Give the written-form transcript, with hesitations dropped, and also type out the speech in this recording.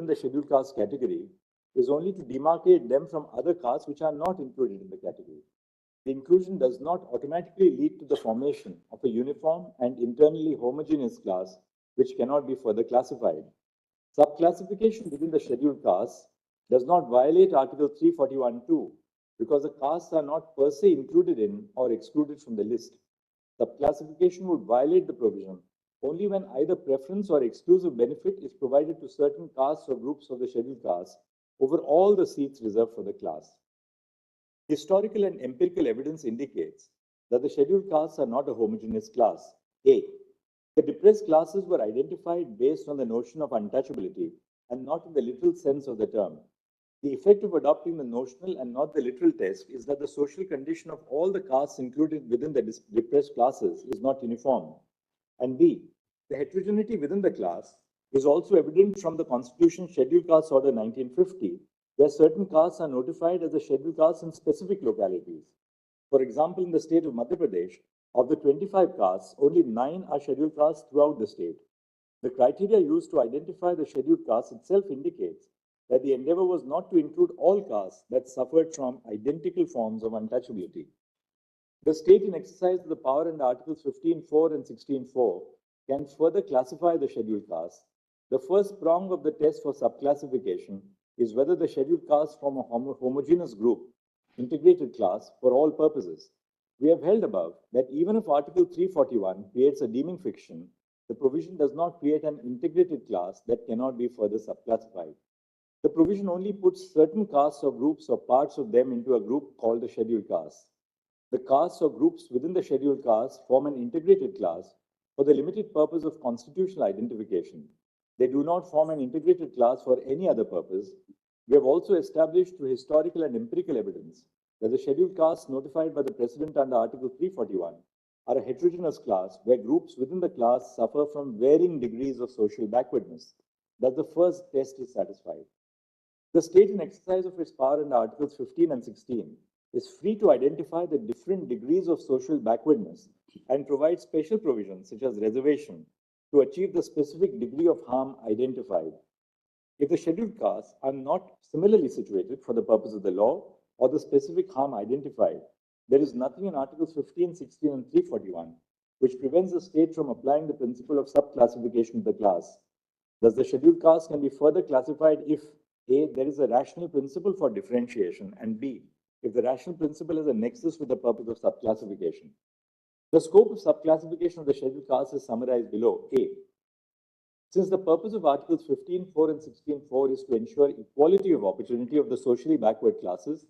the scheduled caste category is only to demarcate them from other castes which are not included in the category. The inclusion does not automatically lead to the formation of a uniform and internally homogeneous class which cannot be further classified. Subclassification within the scheduled castes does not violate Article 341(2) because the castes are not per se included in or excluded from the list. Subclassification would violate the provision only when either preference or exclusive benefit is provided to certain castes or groups of the scheduled castes over all the seats reserved for the class. Historical and empirical evidence indicates that the scheduled castes are not a homogeneous class. A. The depressed classes were identified based on the notion of untouchability and not in the literal sense of the term. The effect of adopting the notional and not the literal test is that the social condition of all the castes included within the depressed classes is not uniform. And B, the heterogeneity within the class is also evident from the Constitution Scheduled Castes Order 1950, where certain castes are notified as a scheduled caste in specific localities. For example, in the state of Madhya Pradesh, of the 25 castes, only 9 are scheduled castes throughout the state. The criteria used to identify the scheduled caste itself indicates that the endeavor was not to include all castes that suffered from identical forms of untouchability. The state, in exercise of the power under Articles 15(4) and 16(4), can further classify the scheduled castes. The first prong of the test for subclassification is whether the scheduled castes form a homogeneous group, integrated class, for all purposes. We have held above that even if Article 341 creates a deeming fiction, the provision does not create an integrated class that cannot be further subclassified. The provision only puts certain castes or groups or parts of them into a group called the scheduled castes. The castes or groups within the scheduled castes form an integrated class for the limited purpose of constitutional identification. They do not form an integrated class for any other purpose. We have also established through historical and empirical evidence that the scheduled castes notified by the President under Article 341 are a heterogeneous class where groups within the class suffer from varying degrees of social backwardness. Thus, the first test is satisfied. The state, in exercise of its power under Articles 15 and 16, is free to identify the different degrees of social backwardness and provide special provisions such as reservation to achieve the specific degree of harm identified. If the scheduled castes are not similarly situated for the purpose of the law or the specific harm identified, there is nothing in Articles 15, 16, and 341 which prevents the state from applying the principle of subclassification of the class. Thus, the scheduled castes can be further classified if A, there is a rational principle for differentiation, and B, if the rational principle is a nexus with the purpose of subclassification. The scope of subclassification of the scheduled castes is summarized below. A. Since the purpose of Articles 15(4) and 16(4) is to ensure equality of opportunity of the socially backward classes,